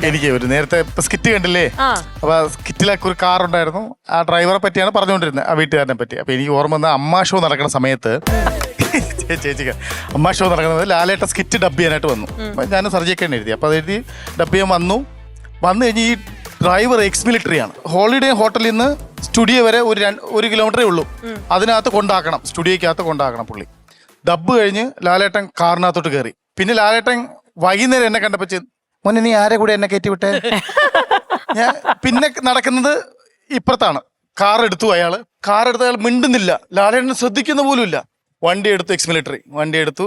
എനിക്ക് ഒരു നേരത്തെ സ്കിറ്റ് കണ്ടില്ലേ, അപ്പൊ സ്കിറ്റിലൊക്കെ ഒരു കാർ ഉണ്ടായിരുന്നു. ആ ഡ്രൈവറെ പറ്റിയാണ് പറഞ്ഞുകൊണ്ടിരുന്നത്, ആ വീട്ടുകാരനെ പറ്റി. അപ്പൊ എനിക്ക് ഓർമ്മ വന്ന അമ്മ ഷോ നടക്കുന്ന സമയത്ത് ചേച്ചിക്ക് അമ്മ ഷോ നടക്കുന്നത് ലാലേട്ട സ്കിറ്റ് ഡബ് ചെയ്യാനായിട്ട് വന്നു. ഞാൻ സർജിയൊക്കെ എഴുതി. അപ്പൊ അത് എഴുതി ഡബ് ചെയ്യാൻ വന്നു കഴിഞ്ഞ് ഈ ഡ്രൈവർ എക്സ് മിലിറ്ററിയാണ്. ഹോളിഡേ ഹോട്ടലിൽ നിന്ന് സ്റ്റുഡിയോ വരെ ഒരു കിലോമീറ്ററേ ഉള്ളൂ. അതിനകത്ത് കൊണ്ടാക്കണം, സ്റ്റുഡിയോക്കകത്ത് കൊണ്ടാക്കണം പുള്ളി. ഡബ് കഴിഞ്ഞ് ലാലേട്ടൻ കാറിനകത്തോട്ട് കയറി. പിന്നെ ലാലേട്ടൻ വൈകുന്നേരം എന്നെ കണ്ടപ്പോ മോനെ നീ ആരെ കൂടെ എന്നെ കയറ്റി വിട്ടേ? ഞാൻ പിന്നെ നടക്കുന്നത് ഇപ്പുറത്താണ്. കാർ എടുത്തു അയാൾ മിണ്ടുന്നില്ല, ലാലേട്ടനെ ശ്രദ്ധിക്കുന്ന പോലും ഇല്ല. വണ്ടി എടുത്തു, എക്സ് മിലിറ്ററി വണ്ടി എടുത്തു.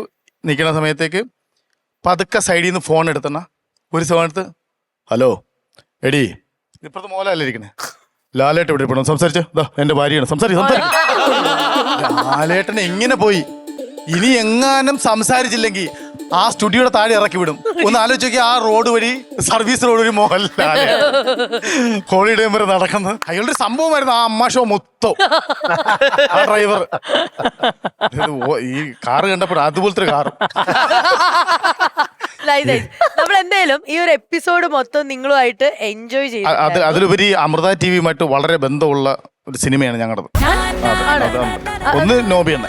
നിൽക്കുന്ന സമയത്തേക്ക് പതുക്കെ സൈഡിൽ നിന്ന് ഫോൺ എടുത്തണ ഒരു സമയത്ത്, ഹലോ എടി, ഇപ്പുറത്ത് മോലല്ലേ ഇരിക്കണേ, ലാലേട്ടൻ ഇവിടെ ഇരിക്കണം, സംസാരിച്ചോ, ഇതാ എന്റെ ഭാര്യയാണ്, സംസാരിക്കും. ലാലേട്ടൻ എങ്ങനെ പോയി? ഇനി എങ്ങാനും സംസാരിച്ചില്ലെങ്കിൽ ആ സ്റ്റുഡിയോയുടെ താഴെ ഇറക്കി വിടും. ഒന്ന് ആലോചിച്ച് നോക്കി, ആ റോഡ് വഴി, സർവീസ് റോഡ് വഴി മോഹൻലാൽ ഹോളിഡേ വരെ നടക്കുന്നത്. അയാളുടെ സംഭവമായിരുന്നു ആ അമ്മ ഷോ മൊത്തം. ആ ഡ്രൈവർ ഈ കാറ് കണ്ടപ്പോൾ അതുപോലത്തെ കാർ. നമ്മൾ എന്തായാലും ഈ ഒരു എപ്പിസോഡ് മൊത്തം നിങ്ങളുമായിട്ട് എൻജോയ് ചെയ്യും. അതിലുപരി അമൃത ടിവിയുമായിട്ട് വളരെ ബന്ധമുള്ള ഒരു സിനിമയാണ് ഞങ്ങളുടെ. ഒന്ന് നോബി എണ്ണ,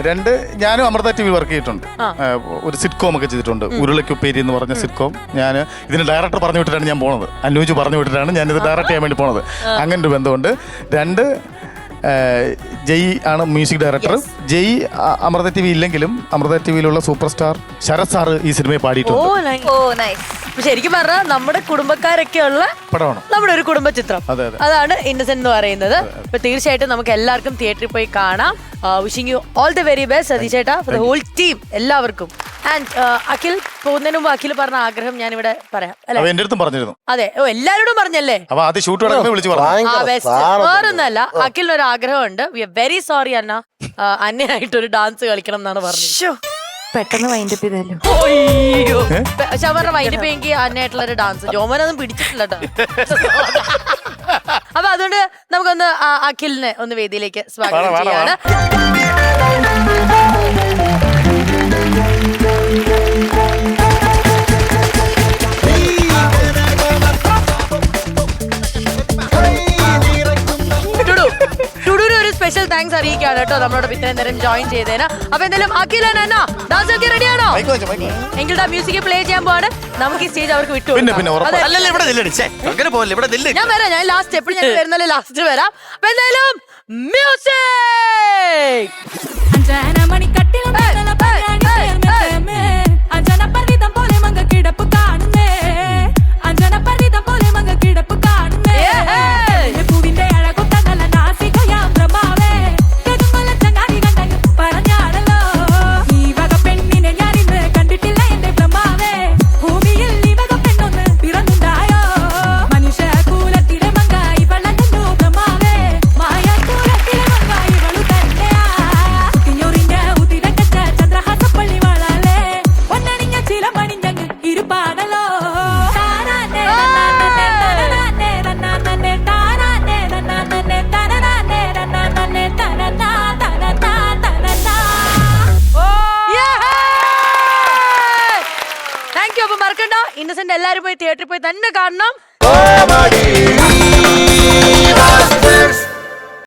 രണ്ട് ഞാനും അമൃത ടി വി വർക്ക് ചെയ്തിട്ടുണ്ട്. ഒരു സിറ്റ്കോം ഒക്കെ ചെയ്തിട്ടുണ്ട്, ഉരുളക്കുപ്പേരി എന്ന് പറഞ്ഞ സിറ്റ്കോം. ഞാൻ ഇതിന് ഡയറക്ടർ പറഞ്ഞു വിട്ടിട്ടാണ് ഞാൻ പോണത്, അന്വേഷിച്ച് പറഞ്ഞു വിട്ടിട്ടാണ് ഞാൻ ഇത് ഡയറക്റ്റ് ചെയ്യാൻ വേണ്ടി പോണത്. അങ്ങനെ ഒരു ബന്ധമുണ്ട്. രണ്ട് ജയ് ആണ് music director. Jay Amrita T V ഇല്ലെങ്കിലും അമൃത ടി വിയിലുള്ള സൂപ്പർ സ്റ്റാർ ശരത് സാറ് ഈ സിനിമയെ പാടിയിട്ടുണ്ട്. ശരിക്കും പറഞ്ഞാൽ നമ്മുടെ കുടുംബക്കാരൊക്കെ ഉള്ള പടമാണ്, നമ്മുടെ ഒരു കുടുംബ ചിത്രം. അതാണ് ഇന്നസെന്റ് എന്ന് പറയുന്നത്. അപ്പൊ തീർച്ചയായിട്ടും നമുക്ക് എല്ലാവർക്കും തിയേറ്ററിൽ പോയി കാണാം. Wishing you all the very best Satish ചേട്ടാ, ഫോർ ദ ഹോൾ ടീം, എല്ലാവർക്കും. ആൻഡ് അഖിൽ, പോകുന്നതിന് മുമ്പ് അഖിൽ പറഞ്ഞ ആഗ്രഹം ഞാൻ ഇവിടെ പറയാം. എന്റെ അടുത്തും പറഞ്ഞിരുന്നു. അതെ, എല്ലാവരോടും പറഞ്ഞല്ലേ? വേറൊന്നല്ല, അഖിലിനൊരു ആഗ്രഹമുണ്ട്. We are very sorry Anna, അന്നയായിട്ടൊരു ഡാൻസ് കളിക്കണം എന്നാണ് പറഞ്ഞത്. പെട്ടെന്ന് വൈൻഡപ്പ് ചെയ്തല്ലോ. ശവറിന്റെ വൈൻഡപ്പ് എങ്കിൽ അന്നയായിട്ടുള്ളൊരു ഡാൻസ് ജോമനൊന്നും പിടിച്ചിട്ടില്ല കേട്ടോ. അപ്പൊ അതുകൊണ്ട് നമുക്കൊന്ന് അഖിലിനെ ഒന്ന് വേദിയിലേക്ക് സ്വാഗതം ചെയ്യാണ്. സ്പെഷ്യൽ താങ്ക്സ് അറിയിക്കാണ് കേട്ടോ നമ്മളോട് ഇത്രയും നേരം ജോയിൻ ചെയ്തേന്. അപ്പൊ എന്തായാലും അഖിൽ ഡാൻസ് ഒക്കെ റെഡിയാണോ? എങ്കിൽ മ്യൂസിക് പ്ലേ ചെയ്യാൻ പോവാണ്. നമുക്ക് ഈ സ്റ്റേജ് അവർക്ക് വിട്ടു. ഞാൻ വരാം, ഞാൻ ലാസ്റ്റ് എപ്പോഴും ഞാൻ വരുന്നല്ലേ ലാസ്റ്റ് വരാം. അപ്പൊ എന്തായാലും മ്യൂസിക്. ഇന്നസെന്റ് എല്ലാരും പോയി തിയേറ്ററിൽ പോയി തന്നെ കാണണം.